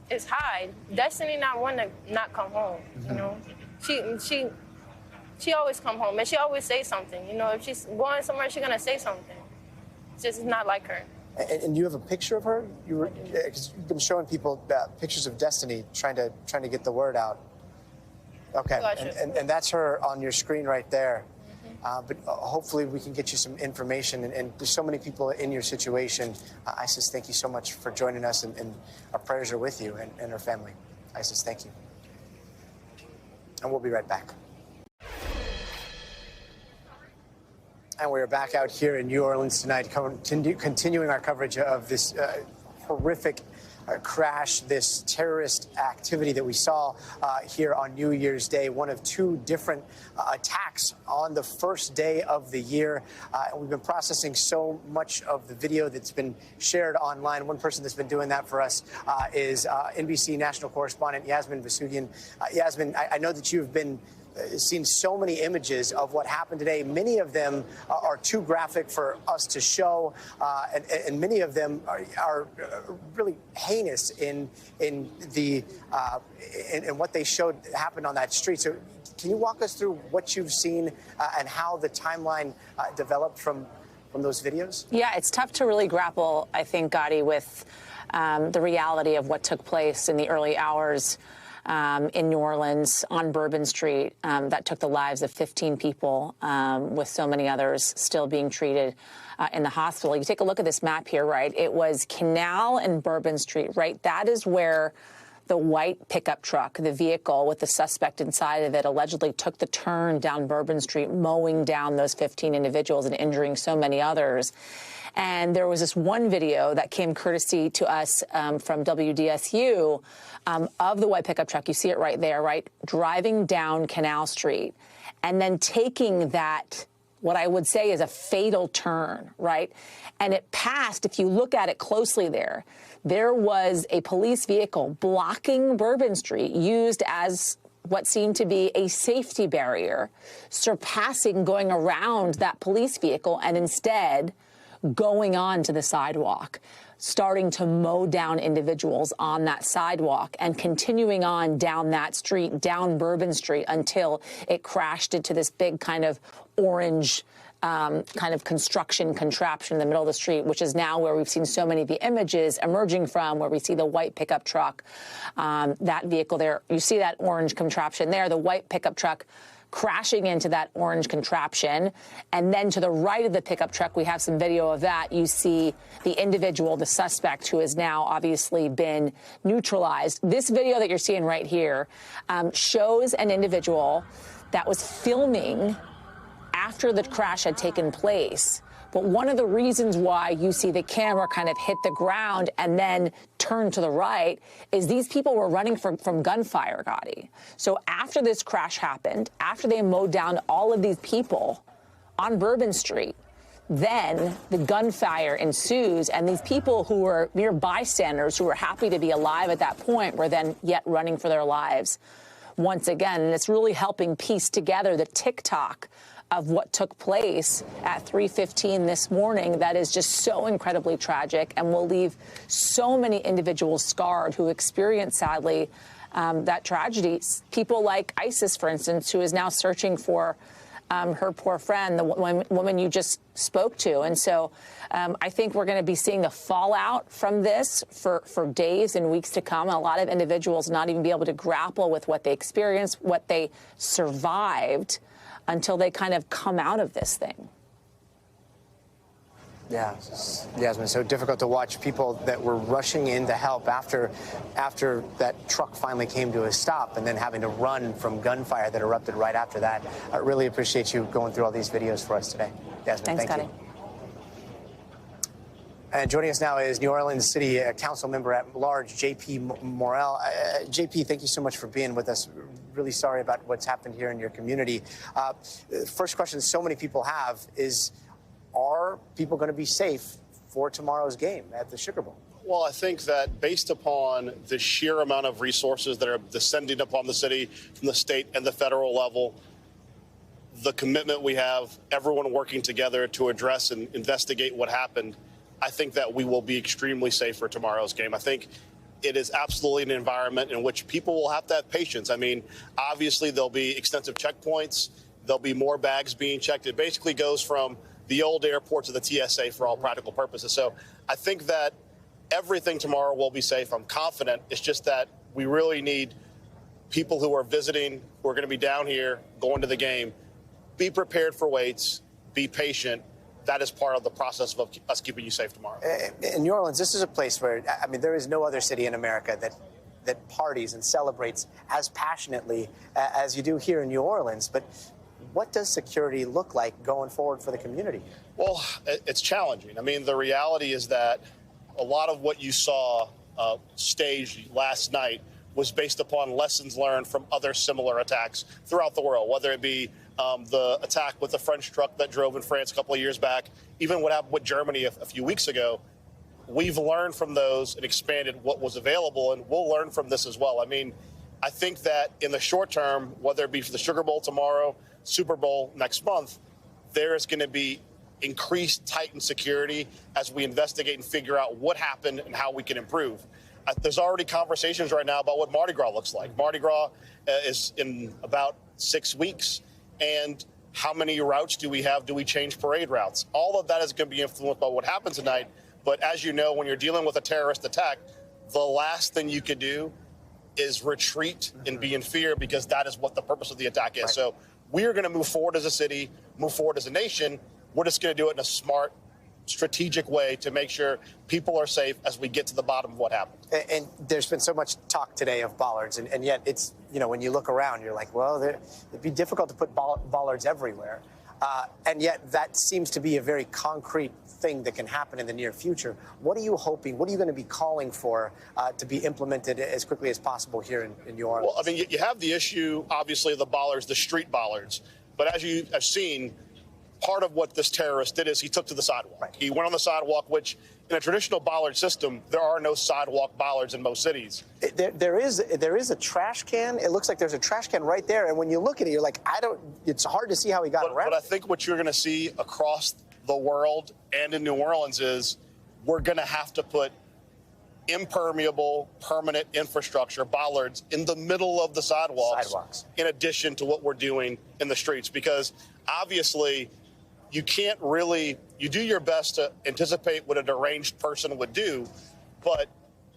It's high. Destiny not one to not come home, She always come home, and she always say something. If she's going somewhere, she's going to say something. It's just not like her. And you have a picture of her? Because you've been showing people pictures of Destiny, trying to get the word out. Okay, and that's her on your screen right there. But hopefully we can get you some information. And there's so many people in your situation. Isis, thank you so much for joining us, and our prayers are with you and her family. Isis, thank you. And we'll be right back. And we're back out here in New Orleans tonight, continuing our coverage of this horrific crash, this terrorist activity that we saw here on New Year's Day, one of two different attacks on the first day of the year. We've been processing so much of the video that's been shared online. One person that's been doing that for us is NBC national correspondent Yasmin Vasugian. Yasmin, I know that you've been seen so many images of what happened today. Many of them are too graphic for us to show, and many of them are really heinous in what they showed happened on that street. So can you walk us through what you've seen and how the timeline developed from those videos? Yeah, it's tough to really grapple, I think, Gadi, with the reality of what took place in the early hours in New Orleans on Bourbon Street that took the lives of 15 people, with so many others still being treated in the hospital. You take a look at this map here, right? It was Canal and Bourbon Street, right? That is where the white pickup truck, the vehicle with the suspect inside of it, allegedly took the turn down Bourbon Street, mowing down those 15 individuals and injuring so many others. And there was this one video that came courtesy to us from WDSU of the white pickup truck. You see it right there, right? Driving down Canal Street and then taking that, what I would say is a fatal turn, right? And it passed, if you look at it closely there was a police vehicle blocking Bourbon Street, used as what seemed to be a safety barrier, surpassing, going around that police vehicle, and instead going on to the sidewalk, starting to mow down individuals on that sidewalk and continuing on down that street, down Bourbon Street, until it crashed into this big kind of orange kind of construction contraption in the middle of the street, which is now where we've seen so many of the images emerging from, where we see the white pickup truck, that vehicle there. You see that orange contraption there, the white pickup truck crashing into that orange contraption. And then to the right of the pickup truck, we have some video of that. You see the individual, the suspect, who has now obviously been neutralized. This video that you're seeing right here shows an individual that was filming after the crash had taken place. But one of the reasons why you see the camera kind of hit the ground and then turn to the right is these people were running from gunfire, Gadi. So after this crash happened, after they mowed down all of these people on Bourbon Street, then the gunfire ensues, and these people who were mere bystanders, who were happy to be alive at that point, were then yet running for their lives once again. And it's really helping piece together the TikTok of what took place at 3:15 this morning that is just so incredibly tragic and will leave so many individuals scarred who experienced, sadly, that tragedy. People like Isis, for instance, who is now searching for her poor friend, the woman you just spoke to. And so I think we're going to be seeing the fallout from this for days and weeks to come. And a lot of individuals not even be able to grapple with what they experienced, what they survived, until they kind of come out of this thing. Yeah, Yasmin, so difficult to watch people that were rushing in to help after that truck finally came to a stop, and then having to run from gunfire that erupted right after that. I really appreciate you going through all these videos for us today. Yasmin, Thanks, thank Gadi. you. And joining us now is New Orleans City Council member at large, JP Morrell. JP, thank you so much for being with us. Really sorry about what's happened here in your community. First question so many people have is, are people going to be safe for tomorrow's game at the Sugar Bowl? Well, I think that based upon the sheer amount of resources that are descending upon the city from the state and the federal level, the commitment we have, everyone working together to address and investigate what happened, I think that we will be extremely safe for tomorrow's game. I think it is absolutely an environment in which people will have to have patience. I mean, obviously, there'll be extensive checkpoints. There'll be more bags being checked. It basically goes from the old airport to the TSA for all practical purposes. So I think that everything tomorrow will be safe. I'm confident. It's just that we really need people who are visiting, who are going to be down here, going to the game, be prepared for waits, be patient. That is part of the process of us keeping you safe tomorrow. In New Orleans, this is a place where, I mean, there is no other city in America that parties and celebrates as passionately as you do here in New Orleans. But what does security look like going forward for the community? Well, it's challenging. I mean, the reality is that a lot of what you saw staged last night was based upon lessons learned from other similar attacks throughout the world, whether it be the attack with the French truck that drove in France a couple of years back, even what happened with Germany a few weeks ago. We've learned from those and expanded what was available, and we'll learn from this as well. I mean, I think that in the short term, whether it be for the Sugar Bowl tomorrow, Super Bowl next month, there is going to be increased heightened security as we investigate and figure out what happened and how we can improve. There's already conversations right now about what Mardi Gras looks like. Mardi Gras is in about 6 weeks. And how many routes do we have? Do we change parade routes? All of that is going to be influenced by what happened tonight. But as you know, when you're dealing with a terrorist attack, the last thing you could do is retreat and be in fear, because that is what the purpose of the attack is. Right. So we are going to move forward as a city, move forward as a nation. We're just going to do it in a smart, strategic way to make sure people are safe as we get to the bottom of what happened. And there's been so much talk today of bollards, and yet it's, you know, when you look around, you're like, well, it'd be difficult to put bollards everywhere. And yet that seems to be a very concrete thing that can happen in the near future. What are you hoping, what are you going to be calling for to be implemented as quickly as possible here in New Orleans? Well, I mean, you have the issue, obviously, of the bollards, the street bollards. But as you have seen, part of what this terrorist did is he took to the sidewalk. Right. He went on the sidewalk, which in a traditional bollard system, there are no sidewalk bollards in most cities. There is a trash can. It looks like there's a trash can right there. And when you look at it, you're like, it's hard to see how he got around. But I think what you're going to see across the world and in New Orleans is we're going to have to put impermeable, permanent infrastructure, bollards, in the middle of the sidewalks. In addition to what we're doing in the streets, because obviously you can't really, you do your best to anticipate what a deranged person would do, but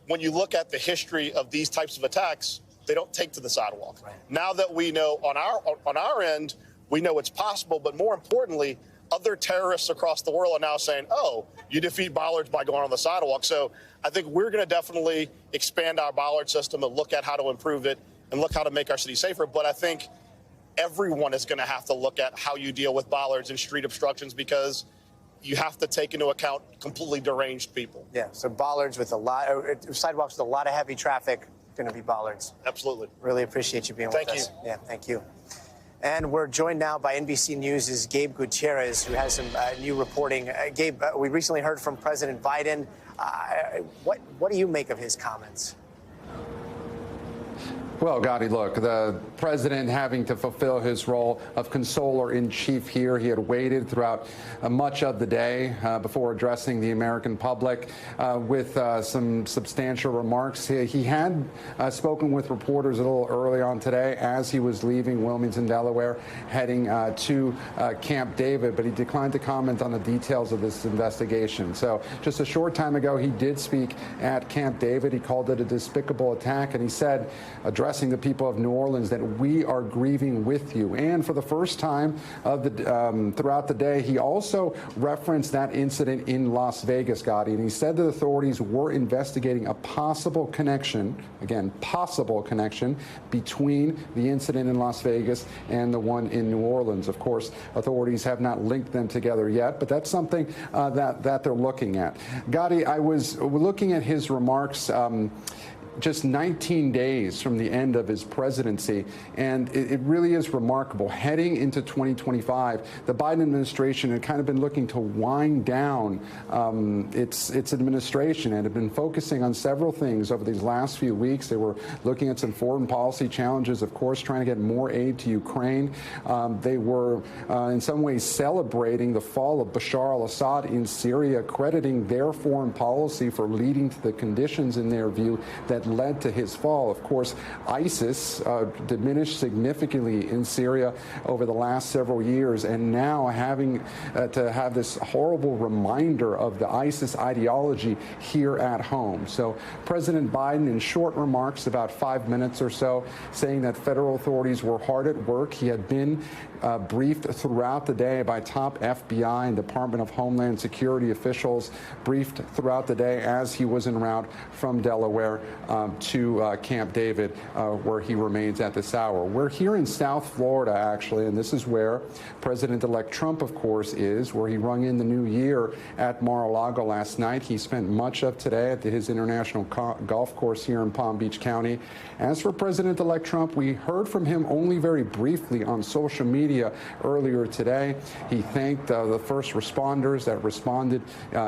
when you look at the history of these types of attacks, they don't take to the sidewalk. Right. Now that we know on our end, we know it's possible, but more importantly, other terrorists across the world are now saying, oh, you defeat bollards by going on the sidewalk. So I think we're going to definitely expand our bollard system and look at how to improve it and look how to make our city safer. But I think everyone is going to have to look at how you deal with bollards and street obstructions, because you have to take into account completely deranged people. Yeah, so bollards with sidewalks with a lot of heavy traffic, going to be bollards. Absolutely. Really appreciate you being with us. Thank you. Yeah, thank you. And we're joined now by NBC News' Gabe Gutierrez, who has some new reporting. Gabe, we recently heard from President Biden. What do you make of his comments? Well, Gadi, look, the president having to fulfill his role of consoler-in-chief here. He had waited throughout much of the day before addressing the American public with some substantial remarks. He had spoken with reporters a little early on today as he was leaving Wilmington, Delaware, heading to Camp David, but he declined to comment on the details of this investigation. So just a short time ago, he did speak at Camp David. He called it a despicable attack, and he said, addressing expressing to the people of New Orleans that we are grieving with you. And for the first time throughout the day, he also referenced that incident in Las Vegas, Gadi, and he said that authorities were investigating a possible connection, again, possible connection, between the incident in Las Vegas and the one in New Orleans. Of course, authorities have not linked them together yet, but that's something that they're looking at. Gadi, I was looking at his remarks just 19 days from the end of his presidency, and it really is remarkable. Heading into 2025, the Biden administration had kind of been looking to wind down its administration and had been focusing on several things over these last few weeks. They were looking at some foreign policy challenges, of course, trying to get more aid to Ukraine. They were in some ways celebrating the fall of Bashar al-Assad in Syria, crediting their foreign policy for leading to the conditions, in their view, that led to his fall. Of course, ISIS diminished significantly in Syria over the last several years, and now having to have this horrible reminder of the ISIS ideology here at home. So President Biden, in short remarks, about 5 minutes or so, saying that federal authorities were hard at work. He had been briefed throughout the day by top FBI and Department of Homeland Security officials, briefed throughout the day as he was en route from Delaware to Camp David, where he remains at this hour. We're here in South Florida, actually, and this is where President-elect Trump, of course, is, where he rung in the new year at Mar-a-Lago last night. He spent much of today at his international golf course here in Palm Beach County. As for President-elect Trump, we heard from him only very briefly on social media earlier today. He thanked the first responders that responded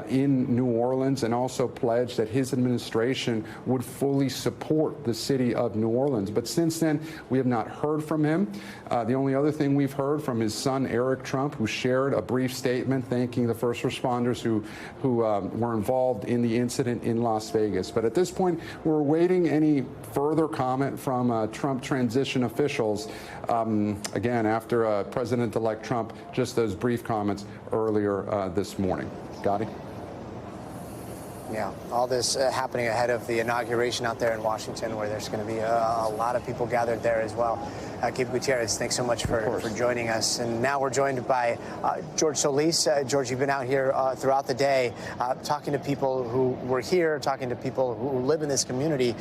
in New Orleans, and also pledged that his administration would fully support the city of New Orleans. But since then, we have not heard from him. The only other thing we've heard from his son, Eric Trump, who shared a brief statement thanking the first responders who were involved in the incident in Las Vegas. But at this point, we're awaiting any further comment from Trump transition officials. Again, after President-elect Trump, just those brief comments earlier this morning. Gadi? Yeah, all this happening ahead of the inauguration out there in Washington, where there's going to be a lot of people gathered there as well. Gabe Gutierrez, thanks so much for joining us. And now we're joined by George Solis. George, you've been out here throughout the day talking to people who were here, talking to people who live in this community.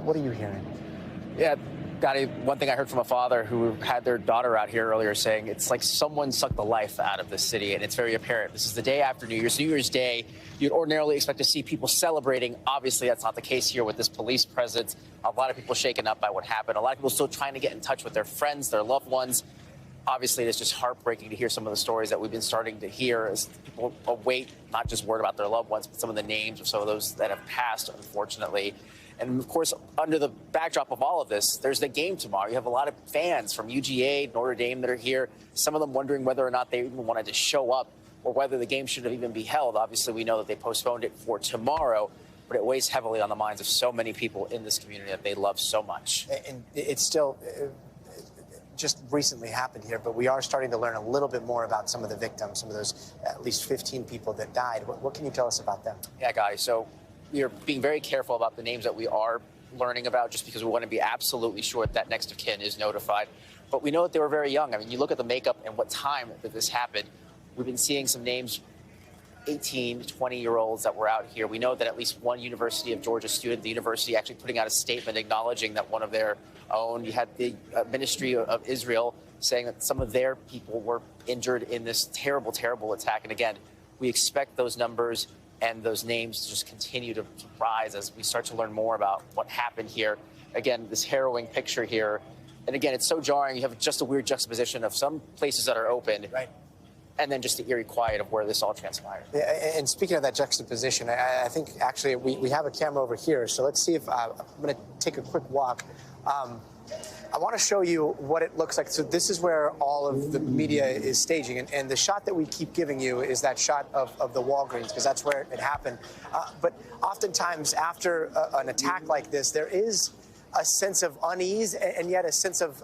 What are you hearing? Yeah. Gadi, one thing I heard from a father who had their daughter out here earlier saying it's like someone sucked the life out of this city, and it's very apparent. This is the day after New Year's. New Year's Day, you'd ordinarily expect to see people celebrating. Obviously, that's not the case here with this police presence. A lot of people shaken up by what happened. A lot of people still trying to get in touch with their friends, their loved ones. Obviously, it's just heartbreaking to hear some of the stories that we've been starting to hear as people await not just word about their loved ones, but some of the names of some of those that have passed, unfortunately. And, of course, under the backdrop of all of this, there's the game tomorrow. You have a lot of fans from UGA, Notre Dame that are here, some of them wondering whether or not they even wanted to show up or whether the game should have even be held. Obviously, we know that they postponed it for tomorrow, but it weighs heavily on the minds of so many people in this community that they love so much. And it's still just recently happened here, but we are starting to learn a little bit more about some of the victims, some of those at least 15 people that died. What can you tell us about them? Yeah, guys. So we are being very careful about the names that we are learning about, just because we want to be absolutely sure that next of kin is notified. But we know that they were very young. I mean, you look at the makeup and what time that this happened. We've been seeing some names, 18 to 20-year-olds that were out here. We know that at least one University of Georgia student, the university actually putting out a statement acknowledging that one of their own. You had the Ministry of Israel saying that some of their people were injured in this terrible, terrible attack. And again, we expect those numbers and those names to just continue to rise as we start to learn more about what happened here. Again, this harrowing picture here. And again, it's so jarring. You have just a weird juxtaposition of some places that are open, right, and then just the eerie quiet of where this all transpired. Yeah, and speaking of that juxtaposition, I think actually we have a camera over here. So let's see if I'm going to take a quick walk. I want to show you what it looks like. So this is where all of the media is staging. And the shot that we keep giving you is that shot of the Walgreens, because that's where it happened. But oftentimes after an attack like this, there is a sense of unease and yet a sense of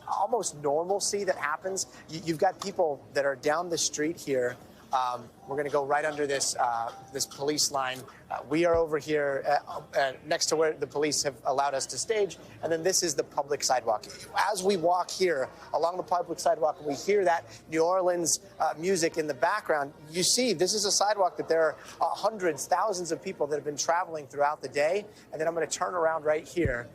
almost normalcy that happens. You've got people that are down the street here We're going to go right under this this police line. We are over here next to where the police have allowed us to stage, and then this is the public sidewalk. As we walk here along the public sidewalk, and we hear that New Orleans music in the background, you see this is a sidewalk that there are hundreds, thousands of people that have been traveling throughout the day. And then I'm going to turn around right here,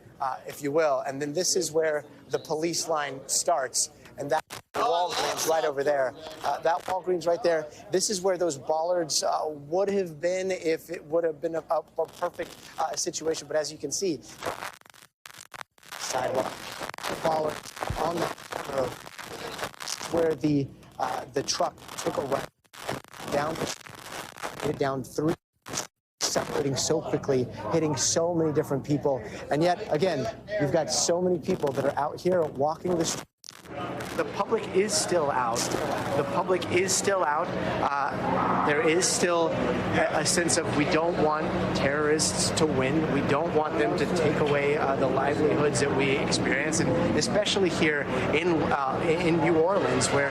if you will, and then this is where the police line starts. And that Walgreens right over there, that Walgreens right there, this is where those bollards would have been if it would have been a perfect situation. But as you can see, sidewalk, bollard on the road, where the truck took a right down through, separating so quickly, hitting so many different people. And yet, again, you've got so many people that are out here walking the street. The public is still out. The public is still out. There is still a sense of we don't want terrorists to win. We don't want them to take away the livelihoods that we experience, and especially here in New Orleans, where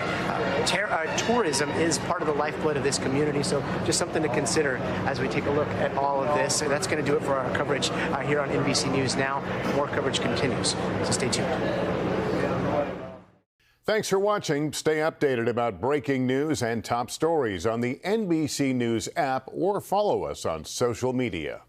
tourism is part of the lifeblood of this community. So just something to consider as we take a look at all of this. And that's going to do it for our coverage here on NBC News Now. More coverage continues, so stay tuned. Thanks for watching. Stay updated about breaking news and top stories on the NBC News app or follow us on social media.